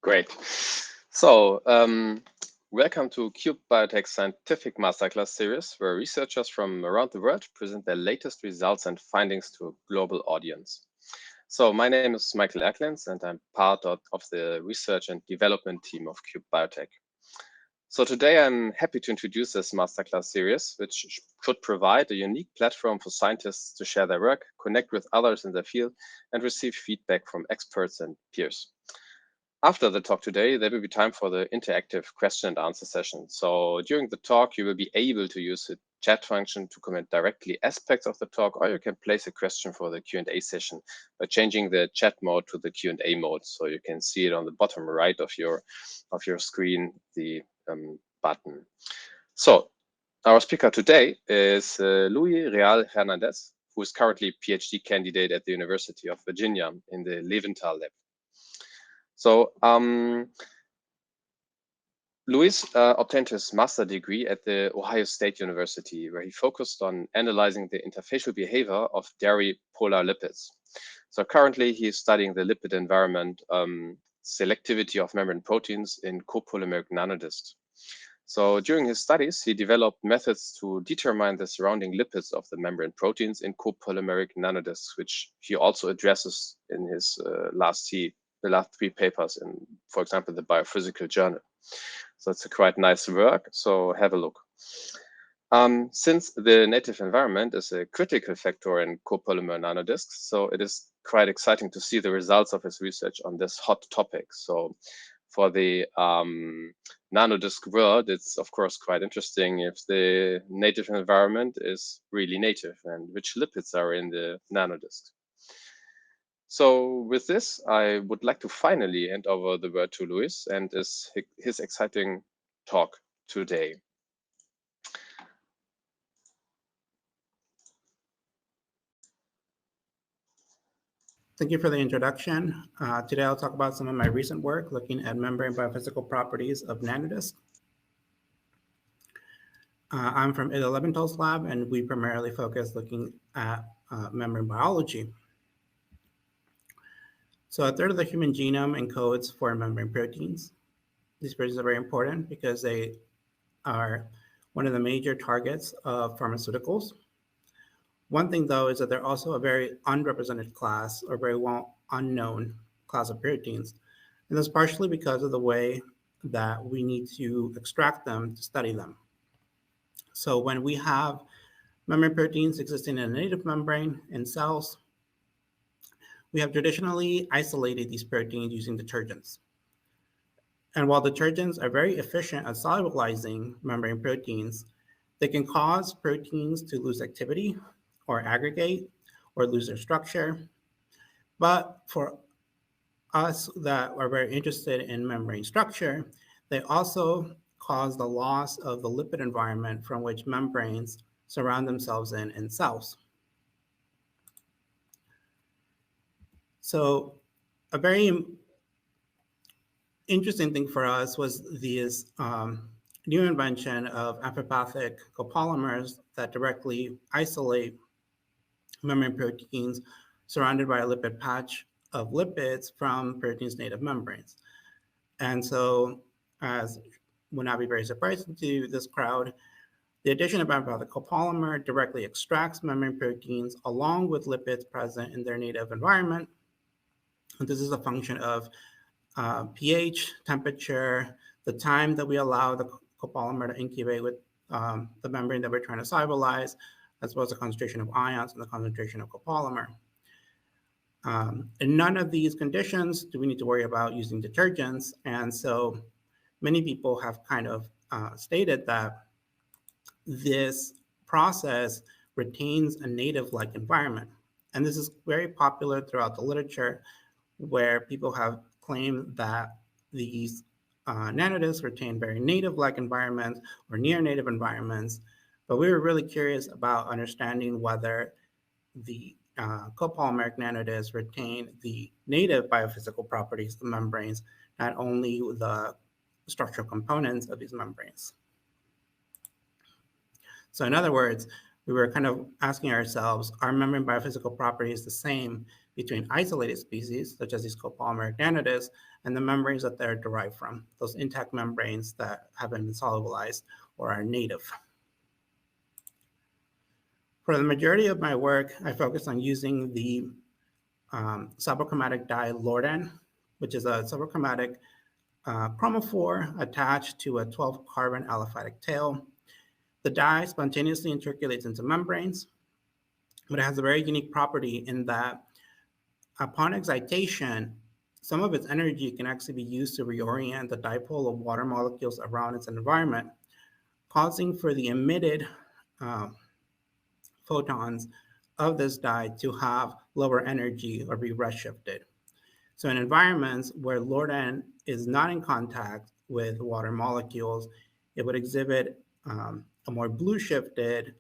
Great. So, welcome to Cube Biotech's scientific masterclass series, where researchers from around the world present their latest results and findings to a global audience. So, my name is Michael Erklins, and I'm part of the research and development team of Cube Biotech. So today I'm happy to introduce this masterclass series, which should provide a unique platform for scientists to share their work, connect with others in their field, and receive feedback from experts and peers. After the talk today, there will be time for the interactive question and answer session. So during the talk, you will be able to use the chat function to comment directly aspects of the talk, or you can place a question for the Q&A session by changing the chat mode to the Q&A mode. So you can see it on the bottom right of your screen, the button. So our speaker today is Real Hernandez, who is currently a PhD candidate at the University of Virginia in the Leventhal lab. So Luis obtained his master's degree at the Ohio State University, where he focused on analyzing the interfacial behavior of dairy polar lipids. So currently he is studying the lipid environment, selectivity of membrane proteins in copolymeric nanodiscs. So during his studies, he developed methods to determine the surrounding lipids of the membrane proteins in copolymeric nanodiscs, which he also addresses in his the last 3 papers in, for example, the Biophysical journal. So it's a quite nice work, so have a look. Since the native environment is a critical factor in copolymer nanodiscs, so it is quite exciting to see the results of his research on this hot topic. So for the nanodisc world, it's of course quite interesting if the native environment is really native and which lipids are in the nanodisc. So with this, I would like to finally hand over the word to Luis and his exciting talk today. Thank you for the introduction. Today I'll talk about some of my recent work looking at membrane biophysical properties of nanodiscs. I'm from Ida Leventhal's lab, and we primarily focus looking at membrane biology. So a third of the human genome encodes for membrane proteins. These proteins are very important because they are one of the major targets of pharmaceuticals. One thing, though, is that they're also a very unrepresented class or very well unknown class of proteins. And that's partially because of the way that we need to extract them to study them. So when we have membrane proteins existing in a native membrane in cells, we have traditionally isolated these proteins using detergents. And while detergents are very efficient at solubilizing membrane proteins, they can cause proteins to lose activity or aggregate or lose their structure. But for us that are very interested in membrane structure, they also cause the loss of the lipid environment from which membranes surround themselves in cells. So a very interesting thing for us was this new invention of amphipathic copolymers that directly isolate membrane proteins surrounded by a lipid patch of lipids from proteins' native membranes. And so, as would not be very surprising to this crowd, the addition of amphipathic copolymer directly extracts membrane proteins along with lipids present in their native environment. And this is a function of pH, temperature, the time that we allow the copolymer to incubate with the membrane that we're trying to solubilize, as well as the concentration of ions and the concentration of copolymer. In none of these conditions do we need to worry about using detergents. And so many people have kind of stated that this process retains a native-like environment. And this is very popular throughout the literature, where people have claimed that these nanodiscs retain very native-like environments or near-native environments. But we were really curious about understanding whether the copolymeric nanodiscs retain the native biophysical properties of the membranes, not only the structural components of these membranes. So in other words, we were kind of asking ourselves, are membrane biophysical properties the same between isolated species, such as these copolymeric nanodiscs, and the membranes that they're derived from, those intact membranes that haven't been solubilized or are native. For the majority of my work, I focus on using the subochromatic dye Lordan, which is a subochromatic chromophore attached to a 12-carbon aliphatic tail. The dye spontaneously intercalates into membranes, but it has a very unique property in that upon excitation, some of its energy can actually be used to reorient the dipole of water molecules around its environment, causing for the emitted photons of this dye to have lower energy or be redshifted. So in environments where Lordan is not in contact with water molecules, it would exhibit a more blue shifted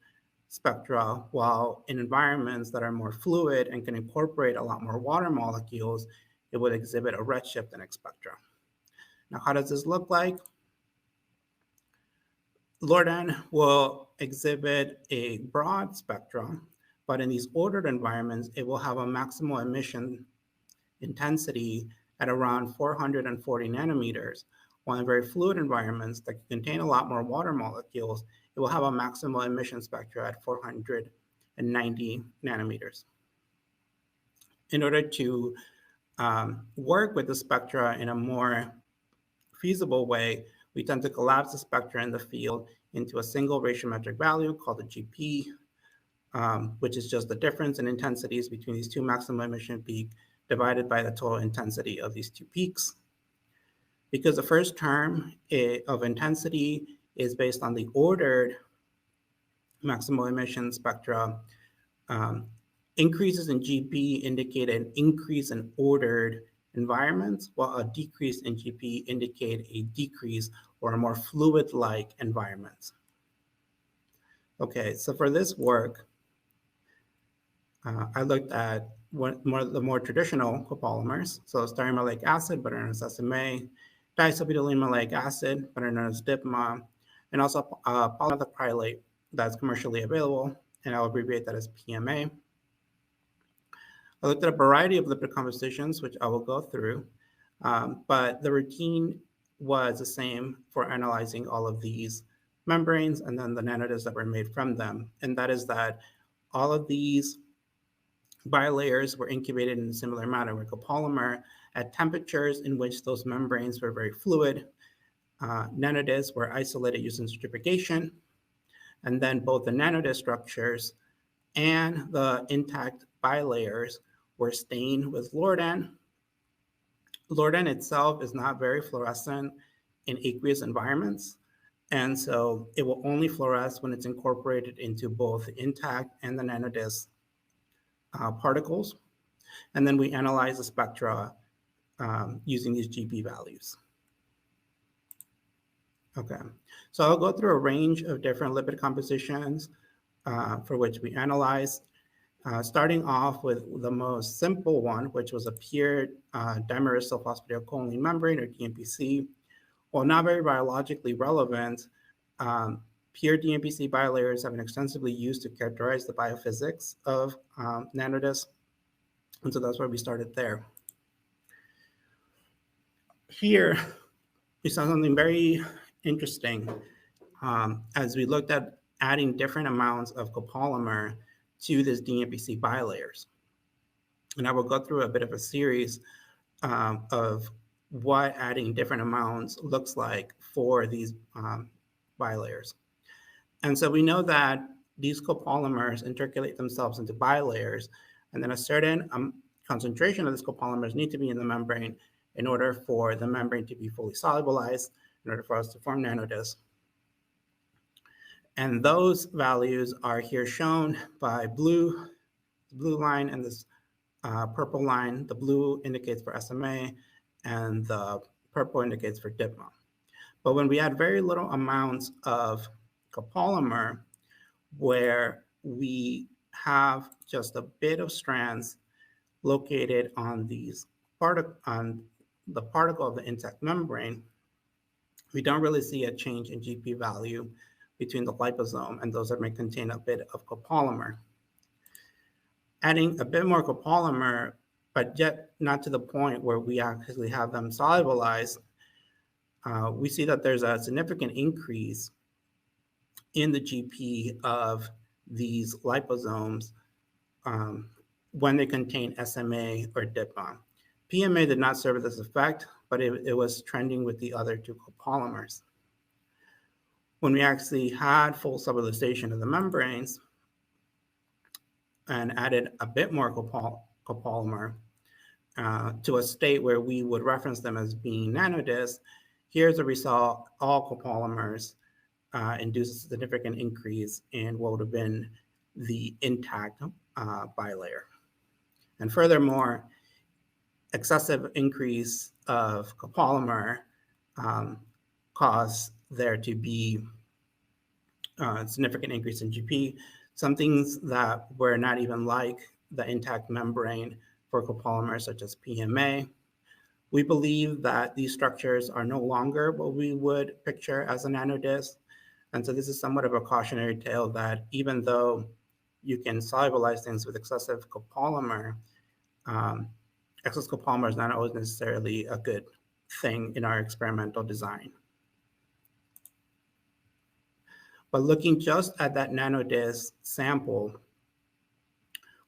spectra, while in environments that are more fluid and can incorporate a lot more water molecules, it would exhibit a red shift in its spectra. Now, how does this look like? Lordan will exhibit a broad spectrum, but in these ordered environments, it will have a maximal emission intensity at around 440 nanometers, while in very fluid environments that contain a lot more water molecules, it will have a maximal emission spectra at 490 nanometers. In order to work with the spectra in a more feasible way, we tend to collapse the spectra in the field into a single ratiometric value called the GP, which is just the difference in intensities between these two maximum emission peaks divided by the total intensity of these two peaks. Because the first term of intensity is based on the ordered maximal emission spectra, increases in GP indicate an increase in ordered environments, while a decrease in GP indicate a decrease or a more fluid-like environment. Okay, so for this work, I looked at the more traditional copolymers, so styromalic acid, better known as SMA, diacetylbutylene malic acid, better known as DIPMA, and also polymethyl that's commercially available, and I'll abbreviate that as PMA. I looked at a variety of lipid compositions, which I will go through, but the routine was the same for analyzing all of these membranes and then the nanodiscs that were made from them, and that is that all of these bilayers were incubated in a similar manner with copolymer at temperatures in which those membranes were very fluid. Nanodiscs were isolated using centrifugation, and then both the nanodisc structures and the intact bilayers were stained with Lordan. Lordan itself is not very fluorescent in aqueous environments, and so it will only fluoresce when it's incorporated into both the intact and the nanodisc particles. And then we analyze the spectra using these GP values. Okay, so I'll go through a range of different lipid compositions for which we analyzed, starting off with the most simple one, which was a pure dimeryl phosphatidylcholine membrane, or DMPC. While not very biologically relevant, pure DMPC bilayers have been extensively used to characterize the biophysics of nanodiscs, and so that's why we started there. Here, we saw something very interesting as we looked at adding different amounts of copolymer to this DMPC bilayers. And I will go through a bit of a series of what adding different amounts looks like for these bilayers. And so we know that these copolymers intercalate themselves into bilayers, and then a certain concentration of these copolymers need to be in the membrane in order for the membrane to be fully solubilized, in order for us to form nanodiscs. And those values are here shown by blue line and this purple line. The blue indicates for SMA, and the purple indicates for DIPMA. But when we add very little amounts of copolymer, where we have just a bit of strands located on these on the particle of the intact membrane, we don't really see a change in GP value between the liposome and those that may contain a bit of copolymer. Adding a bit more copolymer but yet not to the point where we actually have them solubilized. We see that there's a significant increase in the GP of these liposomes when they contain SMA or DIPA. PMA did not serve this effect, but it was trending with the other two copolymers. When we actually had full solubilization of the membranes and added a bit more copolymer to a state where we would reference them as being nanodiscs, here's a result: all copolymers induce a significant increase in what would have been the intact bilayer. And furthermore, excessive increase of copolymer caused there to be a significant increase in GP, some things that were not even like the intact membrane for copolymers such as PMA. We believe that these structures are no longer what we would picture as a nanodisc. And so this is somewhat of a cautionary tale that even though you can solubilize things with excessive copolymer, excess copolymer is not always necessarily a good thing in our experimental design. But looking just at that nanodisc sample,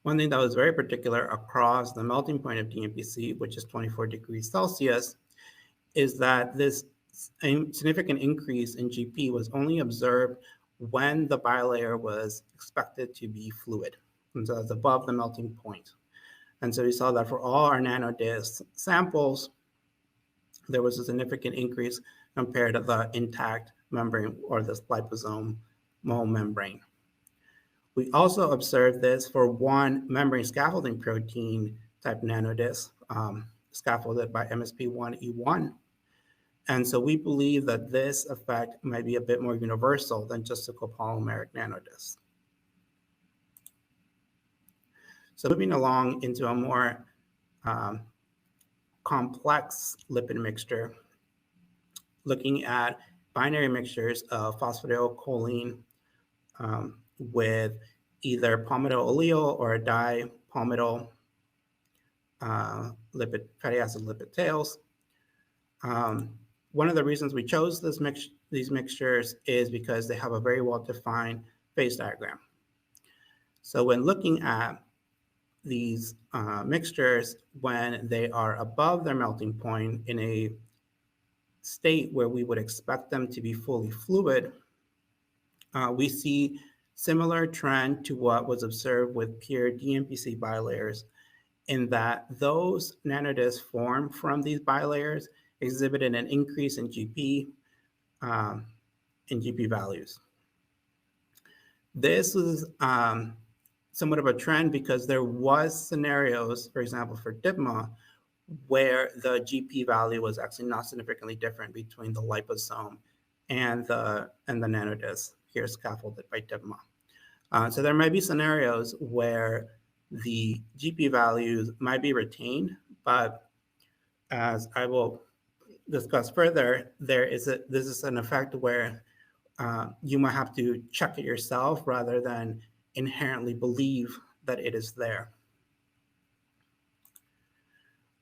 one thing that was very particular across the melting point of DMPC, which is 24 degrees Celsius, is that this significant increase in GP was only observed when the bilayer was expected to be fluid, and so it's above the melting point. And so we saw that for all our nanodisc samples, there was a significant increase compared to the intact membrane or this liposomal membrane. We also observed this for one membrane scaffolding protein type nanodisc, scaffolded by MSP1E1. And so we believe that this effect might be a bit more universal than just a copolymeric nanodisc. So moving along into a more complex lipid mixture, looking at binary mixtures of phosphatidylcholine with either palmityl allele or a dipalmityl lipid fatty acid lipid tails. One of the reasons we chose these mixtures is because they have a very well-defined phase diagram. So when looking at these mixtures, when they are above their melting point in a state where we would expect them to be fully fluid, we see similar trend to what was observed with pure DMPC bilayers, in that those nanodiscs formed from these bilayers exhibited an increase in GP values. This was somewhat of a trend because there was scenarios, for example, for DIPMA, where the GP value was actually not significantly different between the liposome and the nanodisc here scaffolded by DIPMA. So there might be scenarios where the GP values might be retained, but as I will discuss further, this is an effect where you might have to check it yourself rather than inherently believe that it is there.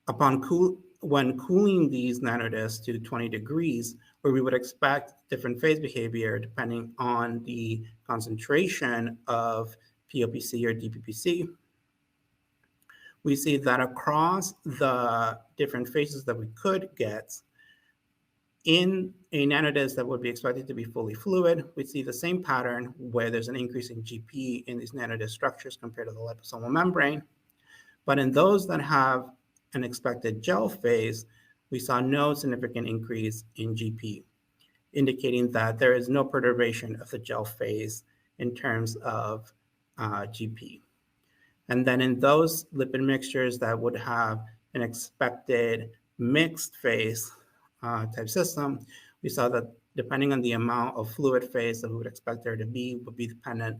When cooling these nanodiscs to 20 degrees, where we would expect different phase behavior depending on the concentration of POPC or DPPC, we see that across the different phases that we could get, in a nanodisc that would be expected to be fully fluid, we see the same pattern where there's an increase in GP in these nanodisc structures compared to the liposomal membrane. But in those that have an expected gel phase, we saw no significant increase in GP, indicating that there is no perturbation of the gel phase in terms of GP. And then in those lipid mixtures that would have an expected mixed phase type system, we saw that depending on the amount of fluid phase that we would expect there to be would be dependent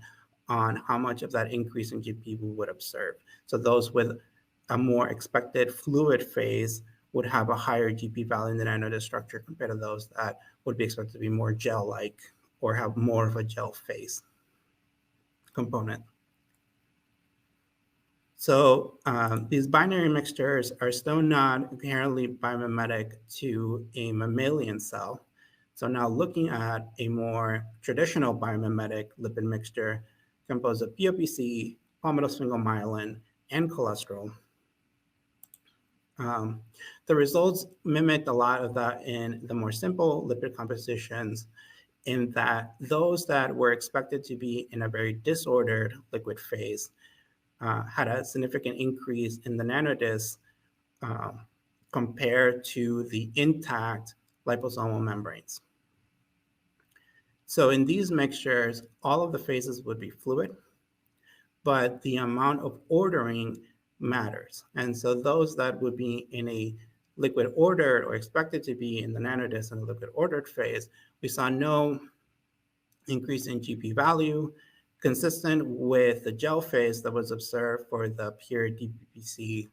on how much of that increase in GP we would observe. So those with a more expected fluid phase would have a higher GP value in the nanodisc structure compared to those that would be expected to be more gel-like or have more of a gel phase component. So these binary mixtures are still not inherently biomimetic to a mammalian cell. So now looking at a more traditional biomimetic lipid mixture composed of POPC, palmitosphingomyelin, and cholesterol, the results mimicked a lot of that in the more simple lipid compositions, in that those that were expected to be in a very disordered liquid phase had a significant increase in the nanodiscs compared to the intact liposomal membranes. So in these mixtures, all of the phases would be fluid, but the amount of ordering matters. And so those that would be in a liquid ordered or expected to be in the nanodisc in the liquid ordered phase, we saw no increase in GP value, consistent with the gel phase that was observed for the pure DPPC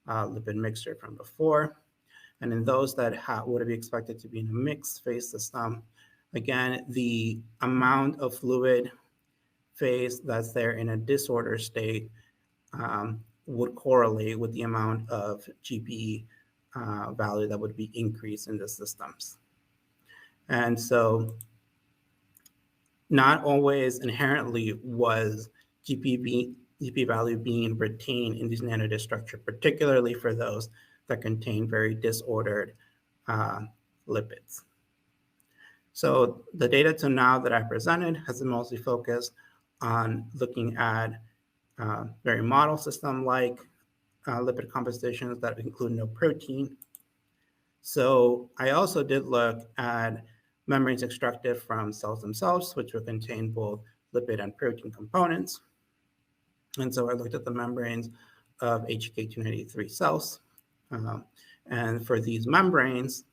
lipid mixture from before. And in those that would be expected to be in a mixed phase system, again, the amount of fluid phase that's there in a disorder state would correlate with the amount of GP value that would be increased in the systems. And so not always inherently was GP value being retained in these nanodisc structure, particularly for those that contain very disordered lipids. So the data to now that I presented has been mostly focused on looking at very model system-like lipid compositions that include no protein. So I also did look at membranes extracted from cells themselves, which would contain both lipid and protein components. And so I looked at the membranes of HK293 cells. And for these membranes,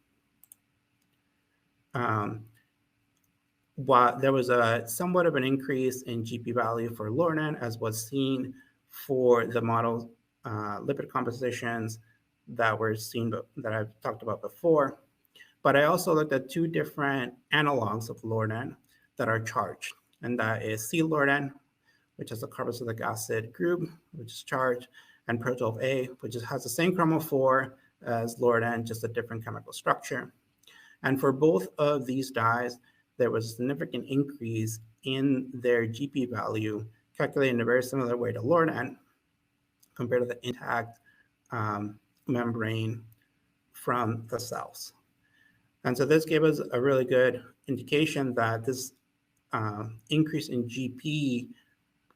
while there was a somewhat of an increase in GP value for Lornan, as was seen for the model lipid compositions that were seen, that I've talked about before. But I also looked at two different analogs of Lornan that are charged, and that is C-Lornan, which is a carboxylic acid group, which is charged, and Pro12A, which has the same chromophore as Lornan, just a different chemical structure. And for both of these dyes, there was a significant increase in their GP value, calculated in a very similar way to Lornan, compared to the intact membrane from the cells. And so this gave us a really good indication that this increase in GP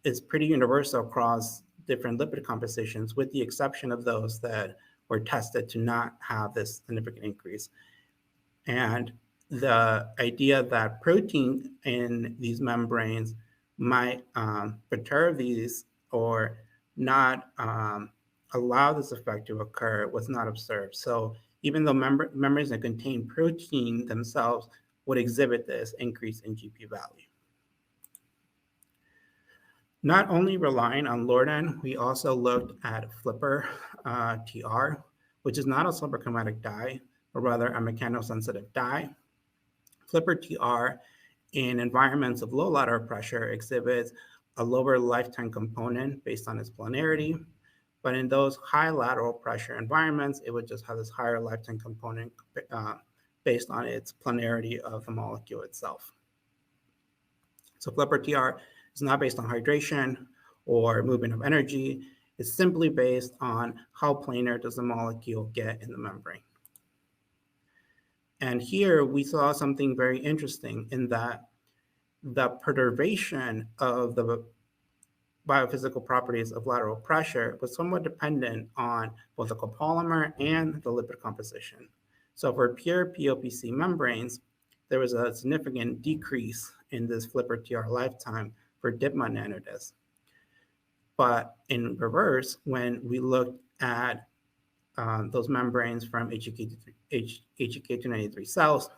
is pretty universal across different lipid compositions, with the exception of those that were tested to not have this significant increase. And the idea that protein in these membranes might perturb these or not allow this effect to occur was not observed. So even though membranes that contain protein themselves would exhibit this increase in GP value. Not only relying on Lornan, we also looked at Flipper TR, which is not a superchromatic dye, but rather a mechanosensitive dye. Flipper TR in environments of low lateral pressure exhibits a lower lifetime component based on its planarity, but in those high lateral pressure environments, it would just have this higher lifetime component based on its planarity of the molecule itself. So Flipper TR is not based on hydration or movement of energy. It's simply based on how planar does the molecule get in the membrane. And here we saw something very interesting in that the perturbation of the biophysical properties of lateral pressure was somewhat dependent on both the copolymer and the lipid composition. So for pure POPC membranes, there was a significant decrease in this Flipper TR lifetime for DIPMA nanodiscs. But in reverse, when we looked at those membranes from HEK293 cells,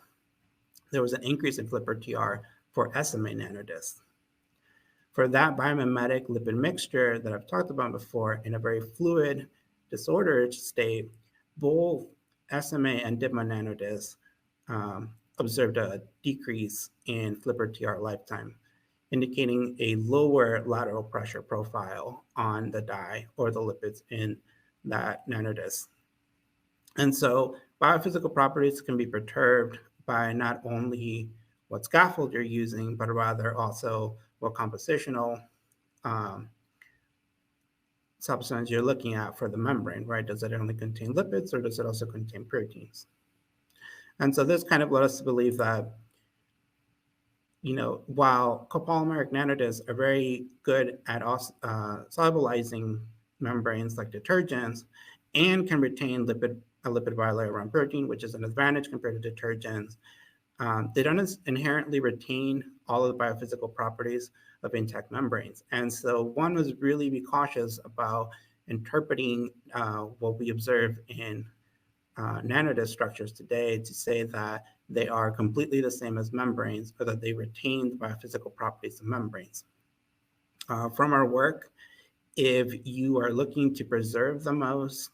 there was an increase in Flipper TR for SMA nanodiscs. For that biomimetic lipid mixture that I've talked about before, in a very fluid, disordered state, both SMA and DIPMA nanodiscs observed a decrease in Flipper TR lifetime. indicating a lower lateral pressure profile on the dye or the lipids in that nanodisc. And so biophysical properties can be perturbed by not only what scaffold you're using, but rather also what compositional um, substance you're looking at for the membrane, right? Does it only contain lipids or does it also contain proteins? And so this kind of led us to believe that, while copolymeric nanodiscs are very good at solubilizing membranes like detergents and can retain a lipid bilayer around protein, which is an advantage compared to detergents, they don't inherently retain all of the biophysical properties of intact membranes. And so one was really be cautious about interpreting what we observe in nanodisc structures today to say that they are completely the same as membranes or that they retain the biophysical properties of membranes. From our work, if you are looking to preserve the most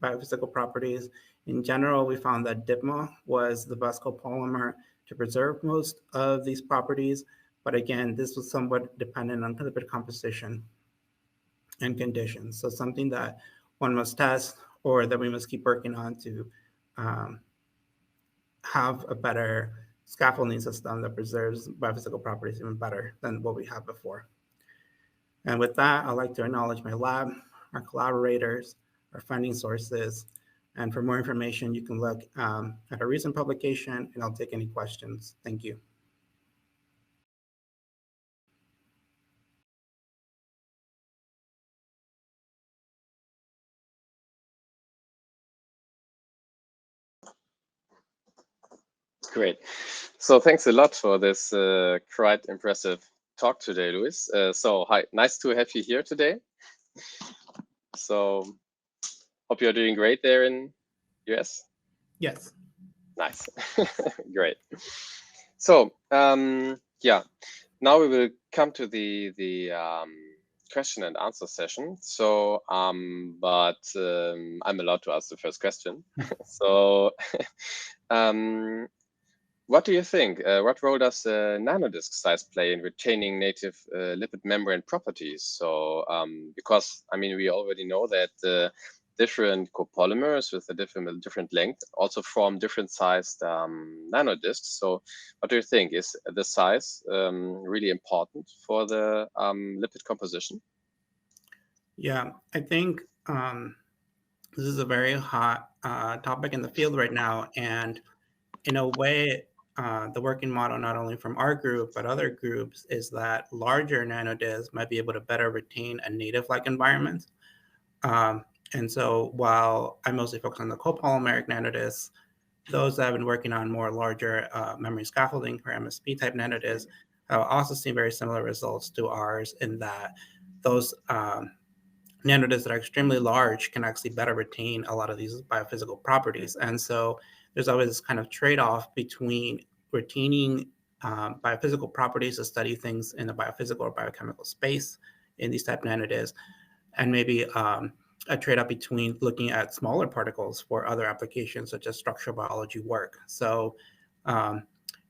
biophysical properties, in general, we found that DIPMA was the best copolymer to preserve most of these properties. But again, this was somewhat dependent on lipid composition and conditions. So something that one must test or that we must keep working on to have a better scaffolding system that preserves biophysical properties even better than what we had before. And with that, I'd like to acknowledge my lab, our collaborators, our funding sources. And for more information, you can look at a recent publication, and I'll take any questions. Thank you. Great. So thanks a lot for this quite impressive talk today, Luis. So hi, nice to have you here today. So hope you're doing great there in US. Yes. Nice. Great. So yeah, now we will come to the question and answer session. So, but I'm allowed to ask the first question. So, what do you think? What role does nanodisc size play in retaining native lipid membrane properties? So, because I mean, we already know that different copolymers with a different length also form different sized nanodiscs. So, what do you think? Is the size really important for the lipid composition? Yeah, I think this is a very hot topic in the field right now. And in a way, the working model, not only from our group, but other groups, is that larger nanodiscs might be able to better retain a native-like environment. And so while I mostly focus on the copolymeric nanodiscs, those that have been working on more larger memory scaffolding or MSP type nanodiscs have also seen very similar results to ours in that those nanodiscs that are extremely large can actually better retain a lot of these biophysical properties. And so there's always this kind of trade-off between retaining biophysical properties to study things in the biophysical or biochemical space in these type of nanodiscs, and maybe a trade-off between looking at smaller particles for other applications such as structural biology work. So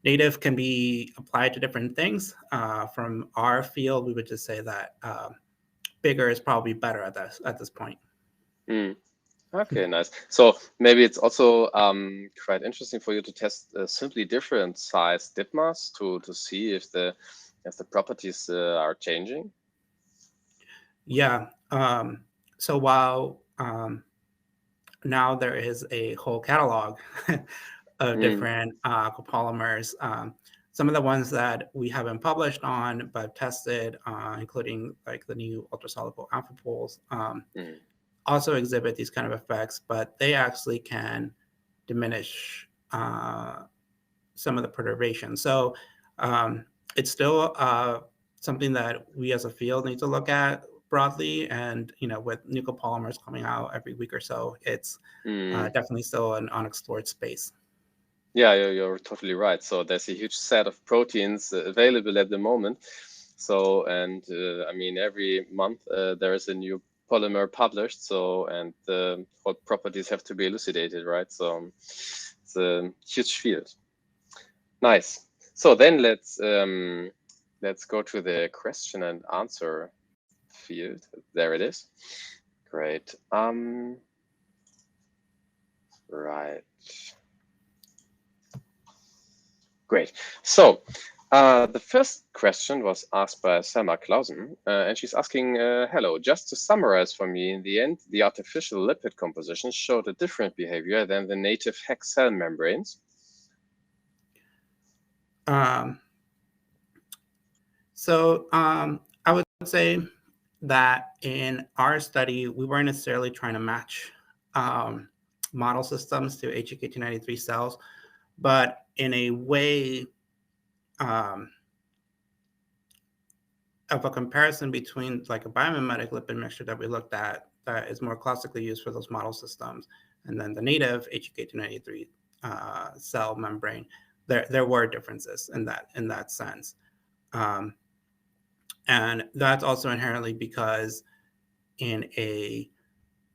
native can be applied to different things. From our field, we would just say that bigger is probably better at this point. Mm. Okay, nice. So maybe it's also quite interesting for you to test simply different size dipmas to see if the properties are changing. Yeah. So while now there is a whole catalog of different copolymers, some of the ones that we haven't published on but tested, including like the new ultrasoluble amphipoles, also exhibit these kind of effects, but they actually can diminish some of the perturbations. So it's still something that we as a field need to look at broadly. And with new copolymers coming out every week or so, it's definitely still an unexplored space. Yeah, you're totally right. So there's a huge set of proteins available at the moment. So, and I mean, every month there is a new polymer published. So, and what properties have to be elucidated, right? So it's a huge field. Nice. So then let's let's go to the question and answer field. There it is. Great. Right. Great. So the first question was asked by Selma Clausen, and she's asking, hello, just to summarize for me, in the end, the artificial lipid compositions showed a different behavior than the native hex cell membranes. I would say that in our study, we weren't necessarily trying to match model systems to HEK293 cells, but in a way of a comparison between like a biomimetic lipid mixture that we looked at that is more classically used for those model systems, and then the native HEK293 cell membrane, there were differences in that sense. And that's also inherently because in a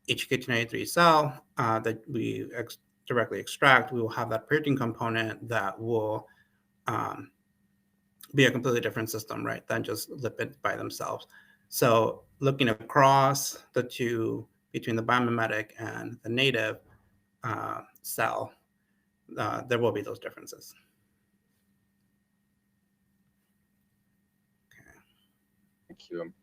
HEK293 cell that we directly extract, we will have that protein component that will be a completely different system, right, than just lipids by themselves. So looking across the two, between the biomimetic and the native cell, there will be those differences. Okay. Thank you.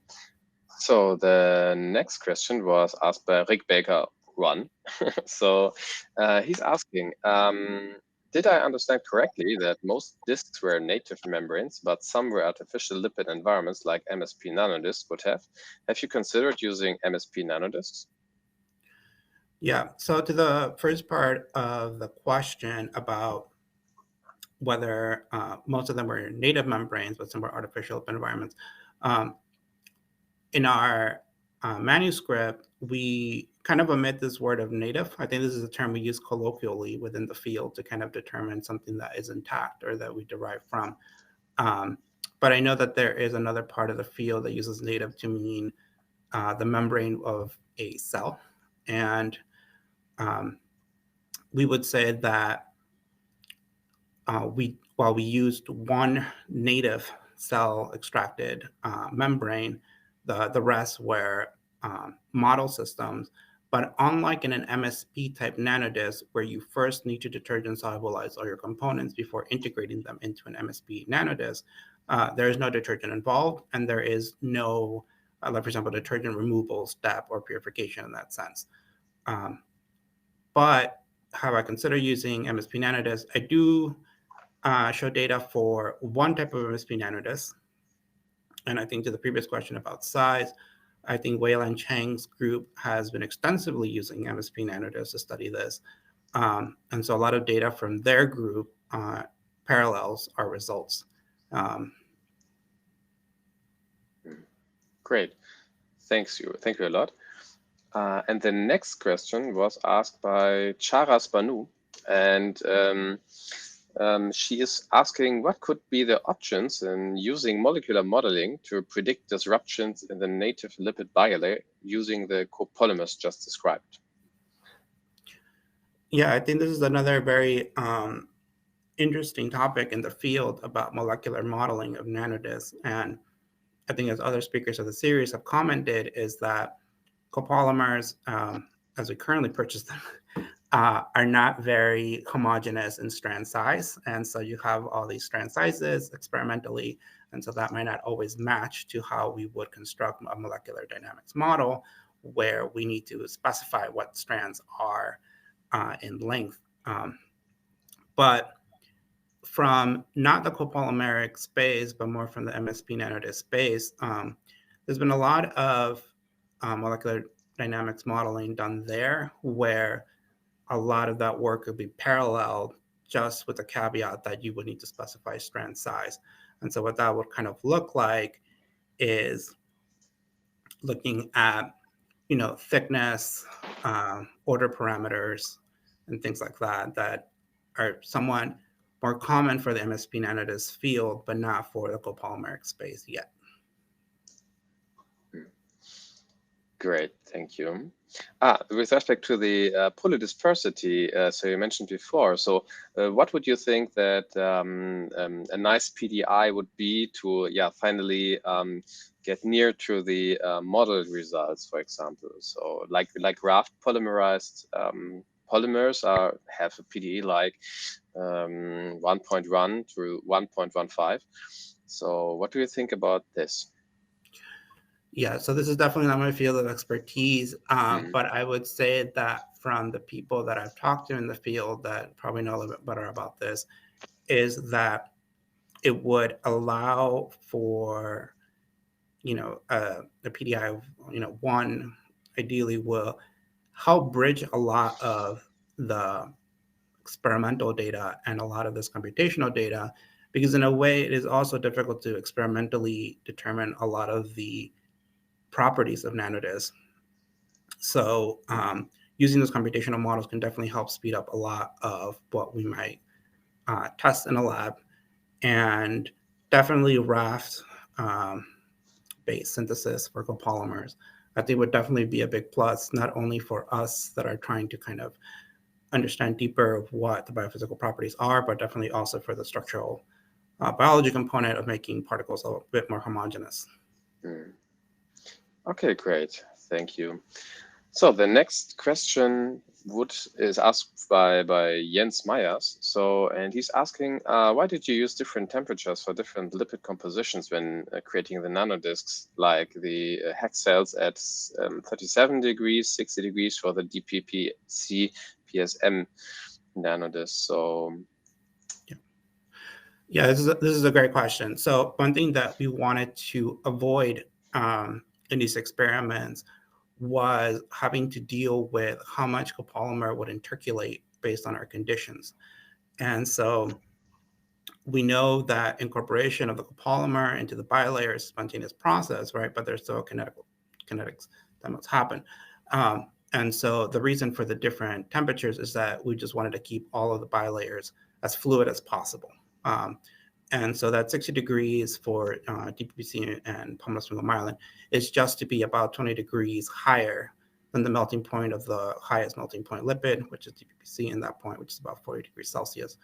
So the next question was asked by Rick Baker 1. So he's asking, did I understand correctly that most discs were native membranes, but some were artificial lipid environments like MSP nanodiscs would have? Have you considered using MSP nanodiscs? Yeah, so to the first part of the question about whether most of them were native membranes, but some were artificial environments. In our manuscript, we kind of omit this word of native. I think this is a term we use colloquially within the field to kind of determine something that is intact or that we derive from. But I know that there is another part of the field that uses native to mean the membrane of a cell. And we would say that while we used one native cell extracted membrane, the rest were model systems. But unlike in an MSP type nanodisc, where you first need to detergent solubilize all your components before integrating them into an MSP nanodisc, there is no detergent involved, and there is no, like for example, detergent removal step or purification in that sense. But have I considered using MSP nanodisc? I do show data for one type of MSP nanodisc. And I think to the previous question about size, I think Wei and Chang's group has been extensively using MSP nanodiscs to study this. And so a lot of data from their group parallels our results. Great. Thank you a lot. And the next question was asked by Charas Banu. And she is asking, what could be the options in using molecular modeling to predict disruptions in the native lipid bilayer using the copolymers just described? Yeah, I think this is another very interesting topic in the field about molecular modeling of nanodiscs. And I think as other speakers of the series have commented, is that copolymers, as we currently purchase them, are not very homogeneous in strand size. And so you have all these strand sizes experimentally. And so that might not always match to how we would construct a molecular dynamics model, where we need to specify what strands are in length. But from not the copolymeric space, but more from the MSP nanodisc space, there's been a lot of molecular dynamics modeling done there, where a lot of that work could be paralleled, just with the caveat that you would need to specify strand size. And so what that would kind of look like is looking at, thickness, order parameters, and things like that, that are somewhat more common for the MSP nanodisc field, but not for the copolymeric space yet. Great, thank you. With respect to the polydispersity, so you mentioned before, so what would you think that a nice PDI would be to, finally get near to the model results, for example? So like raft polymerized polymers have a PDE like 1.1 to 1.15. So what do you think about this? Yeah, so this is definitely not my field of expertise, but I would say that from the people that I've talked to in the field that probably know a little bit better about this, is that it would allow for, a PDI of, one ideally will help bridge a lot of the experimental data and a lot of this computational data, because in a way it is also difficult to experimentally determine a lot of the properties of nanodiscs. So using those computational models can definitely help speed up a lot of what we might test in a lab, and definitely raft based synthesis for copolymers. I think would definitely be a big plus, not only for us that are trying to kind of understand deeper of what the biophysical properties are, but definitely also for the structural biology component of making particles a bit more homogeneous. Mm. Okay, great. Thank you. So the next question is asked by Jens Myers. So, and he's asking, why did you use different temperatures for different lipid compositions when creating the nanodiscs, like the hex cells at 37 degrees, 60 degrees for the DPPC PSM nanodiscs? So, yeah, this is a great question. So one thing that we wanted to avoid in these experiments was having to deal with how much copolymer would intercalate based on our conditions. And so we know that incorporation of the copolymer into the bilayer is a spontaneous process, right? But there's still kinetics that must happen. And so the reason for the different temperatures is that we just wanted to keep all of the bilayers as fluid as possible. And so that 60 degrees for DPPC and polymer myelin is just to be about 20 degrees higher than the melting point of the highest melting point lipid, which is DPPC in that point, which is about 40 degrees Celsius.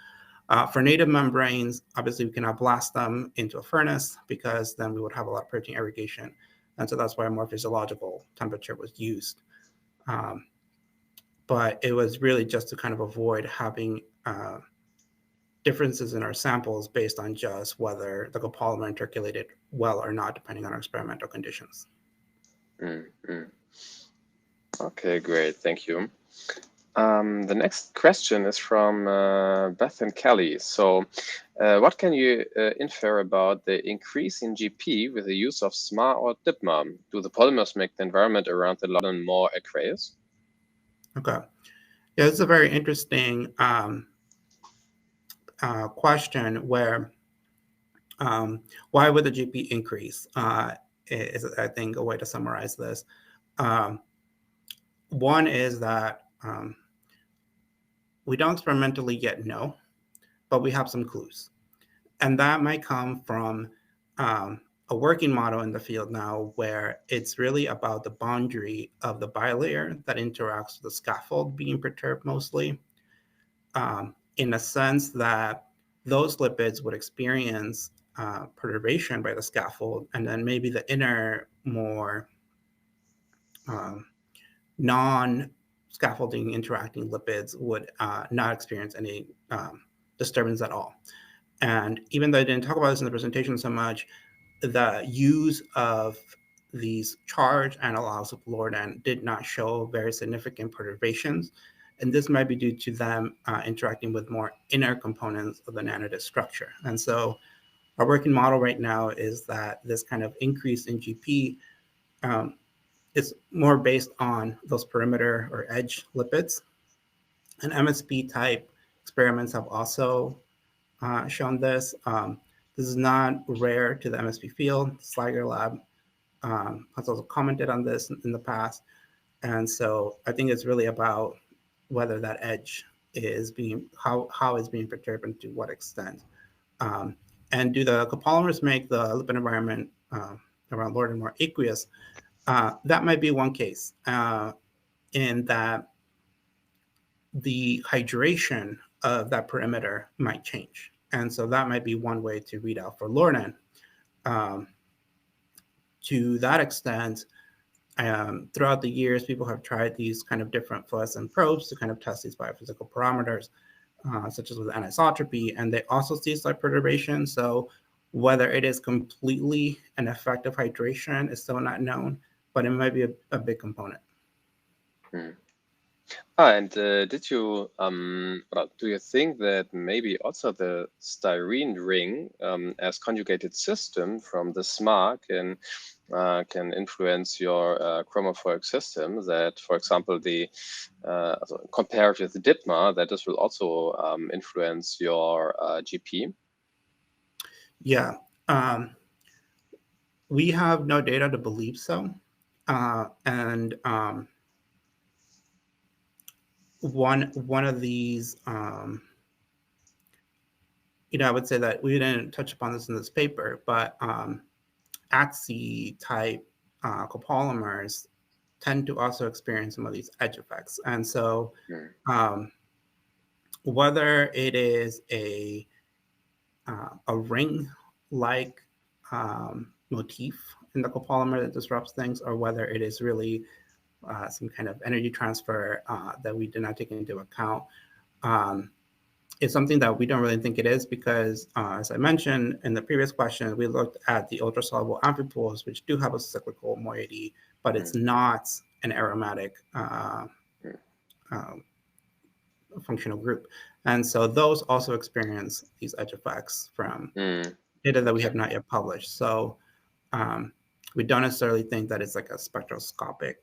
For native membranes, obviously we cannot blast them into a furnace because then we would have a lot of protein aggregation. And so that's why a more physiological temperature was used. But it was really just to kind of avoid having differences in our samples based on just whether the copolymer intercalated well or not, depending on our experimental conditions. Okay, great. Thank you. The next question is from Beth and Kelly. So, what can you infer about the increase in GP with the use of SMA or DIPMA? Do the polymers make the environment around the ladon more aqueous? Okay. Yeah, it's a very interesting question where why would the GP increase? Is, I think, a way to summarize this. One is that we don't experimentally yet know, but we have some clues. And that might come from a working model in the field now where it's really about the boundary of the bilayer that interacts with the scaffold being perturbed mostly, in a sense that those lipids would experience perturbation by the scaffold, and then maybe the inner, more non-scaffolding interacting lipids would not experience any disturbance at all. And even though I didn't talk about this in the presentation so much, the use of these charge analogs of Lordan did not show very significant perturbations. And this might be due to them interacting with more inner components of the nanodisc structure. And so our working model right now is that this kind of increase in GP is more based on those perimeter or edge lipids. And MSP type experiments have also shown this. This is not rare to the MSP field. Sliger Lab has also commented on this in the past. And so I think it's really about whether that edge is being, how it's being perturbed and to what extent. And do the copolymers make the lipid environment around Lordan more aqueous? That might be one case in that the hydration of that perimeter might change. And so that might be one way to read out for Lornan. Um, to that extent, throughout the years, people have tried these kind of different fluorescent probes to kind of test these biophysical parameters, such as with anisotropy, and they also see slight perturbation. So whether it is completely an effect of hydration is still not known, but it might be a big component. And did you, do you think that maybe also the styrene ring as conjugated system from the SMAR can influence your chromophoric system? That, for example, the compared with the DIPMA, that this will also influence your GP? Yeah, we have no data to believe so, and one of these, I would say that we didn't touch upon this in this paper, but AXI type copolymers tend to also experience some of these edge effects. And so whether it is a ring-like motif in the copolymer that disrupts things, or whether it is really some kind of energy transfer that we did not take into account, it's something that we don't really think it is because, as I mentioned in the previous question, we looked at the ultra-soluble amphipools, which do have a cyclical moiety, but it's not an aromatic functional group. And so those also experience these edge effects from data that we have not yet published. So we don't necessarily think that it's like a spectroscopic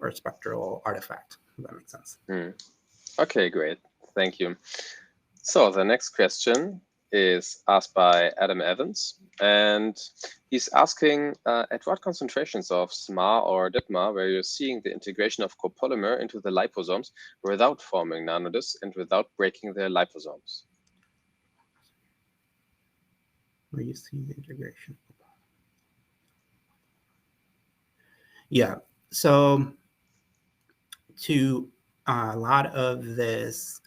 or spectral artifact, if that makes sense. Okay, great. Thank you. So the next question is asked by Adam Evans, and he's asking at what concentrations of SMA or DIPMA were you seeing the integration of copolymer into the liposomes without forming nanodiscs and without breaking their liposomes? Where you see the integration. Yeah, so to a lot of this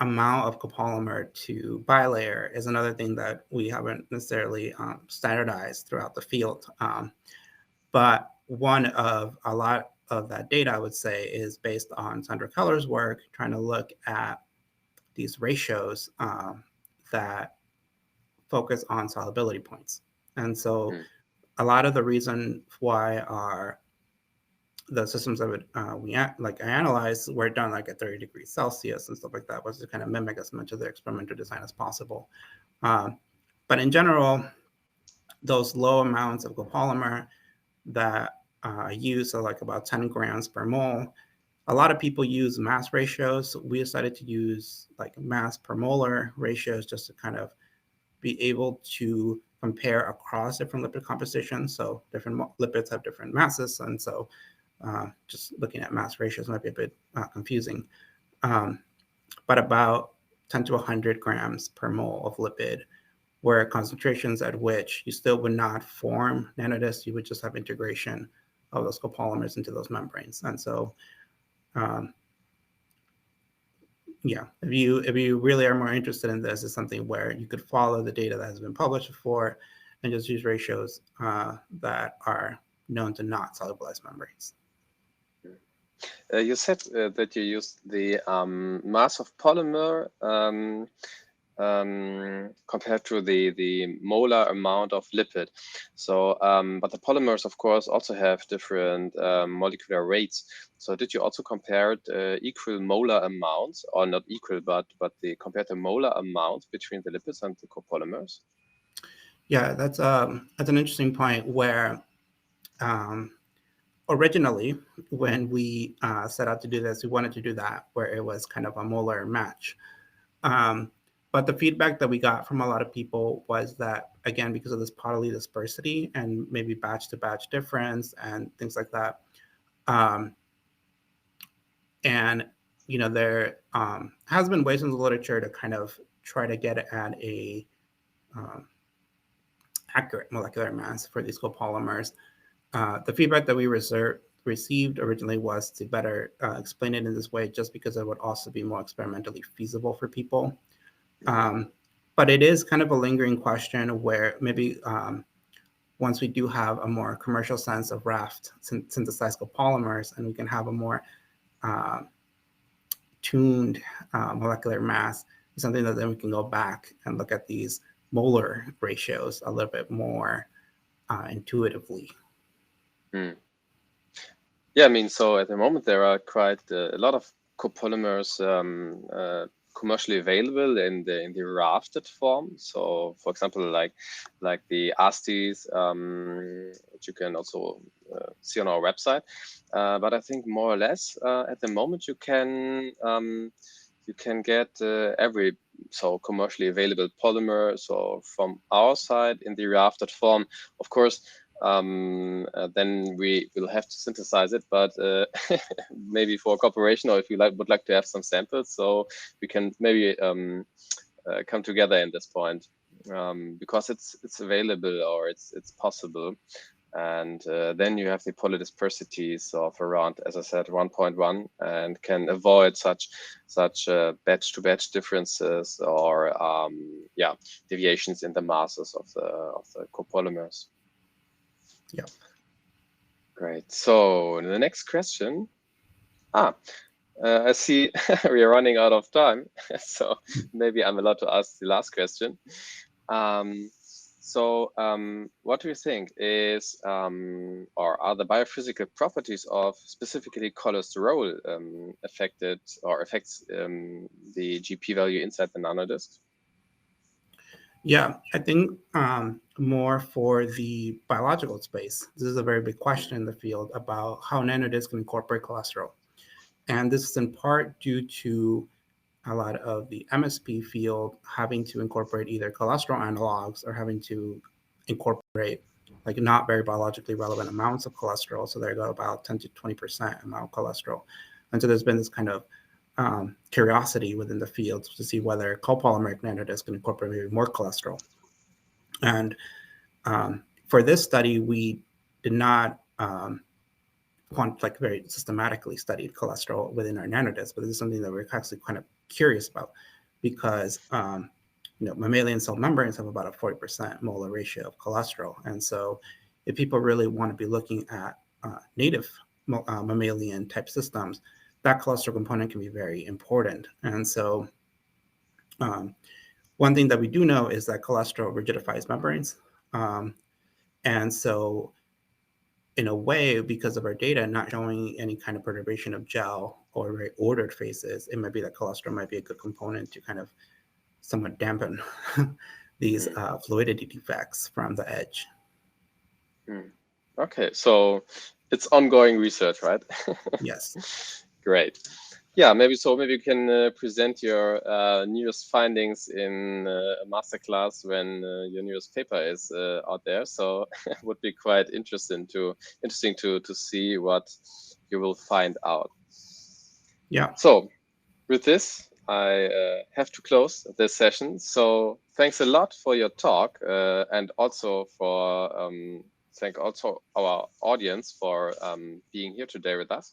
amount of copolymer to bilayer is another thing that we haven't necessarily standardized throughout the field. But one of a lot of that data, I would say, is based on Sandra Keller's work, trying to look at these ratios that focus on solubility points. And so a lot of the reason why the systems that I analyzed were done like at 30 degrees Celsius and stuff like that, was to kind of mimic as much of the experimental design as possible. But in general, those low amounts of copolymer that I use, so like about 10 grams per mole, a lot of people use mass ratios. We decided to use like mass per molar ratios just to kind of be able to compare across different lipid compositions. So different lipids have different masses, and so just looking at mass ratios might be a bit confusing. But about 10 to 100 grams per mole of lipid were concentrations at which you still would not form nanodiscs, you would just have integration of those copolymers into those membranes. And so, yeah, if you really are more interested in this, it's something where you could follow the data that has been published before and just use ratios that are known to not solubilize membranes. You said that you used the mass of polymer compared to the molar amount of lipid. So, but the polymers, of course, also have different molecular weights. So, did you also compare equal molar amounts, or not equal, but compared the molar amounts between the lipids and the copolymers? Yeah, that's an interesting point where originally, when we set out to do this, we wanted to do that where it was kind of a molar match. But the feedback that we got from a lot of people was that, again, because of this poly dispersity and maybe batch to batch difference and things like that, and there has been ways in the literature to kind of try to get at a accurate molecular mass for these copolymers. The feedback that we received originally was to better explain it in this way, just because it would also be more experimentally feasible for people. But it is kind of a lingering question where maybe once we do have a more commercial sense of raft synthesized copolymers, and we can have a more tuned molecular mass, something that then we can go back and look at these molar ratios a little bit more intuitively. Yeah, I mean, so at the moment there are quite a lot of copolymers commercially available in the rafted form. So, for example, like the ASTIs, which you can also see on our website. But I think more or less at the moment you can get every commercially available polymer. So from our side in the rafted form, of course. Then we will have to synthesize it, but maybe for cooperation, or if you would like to have some samples, so we can maybe come together in this point, because it's available, or it's possible. And then you have the polydispersities of around, as I said, 1.1, and can avoid such batch to batch differences, or deviations in the masses of the copolymers. Yeah. Great. So the next question. I see we are running out of time, so maybe I'm allowed to ask the last question. What do you think is, or are the biophysical properties of specifically cholesterol affected, or affects the GP value inside the nanodisc? Yeah, I think more for the biological space. This is a very big question in the field about how nanodiscs can incorporate cholesterol. And this is in part due to a lot of the MSP field having to incorporate either cholesterol analogs, or having to incorporate like not very biologically relevant amounts of cholesterol. So they go about 10 to 20% amount of cholesterol. And so there's been this kind of curiosity within the field to see whether copolymeric nanodiscs can incorporate maybe more cholesterol. And for this study, we did not very systematically studied cholesterol within our nanodiscs, but this is something that we're actually kind of curious about, because mammalian cell membranes have about a 40% molar ratio of cholesterol. And so if people really want to be looking at native mammalian type systems, that cholesterol component can be very important. And so one thing that we do know is that cholesterol rigidifies membranes. And so in a way, because of our data not showing any kind of perturbation of gel or very ordered phases, it might be that cholesterol might be a good component to kind of somewhat dampen these fluidity defects from the edge. Okay, so it's ongoing research, right? Yes. Great. Yeah, maybe you can present your newest findings in a masterclass when your newest paper is out there. So it would be quite interesting to see what you will find out. Yeah. So with this, I have to close this session. So thanks a lot for your talk, and also for thank also our audience for being here today with us.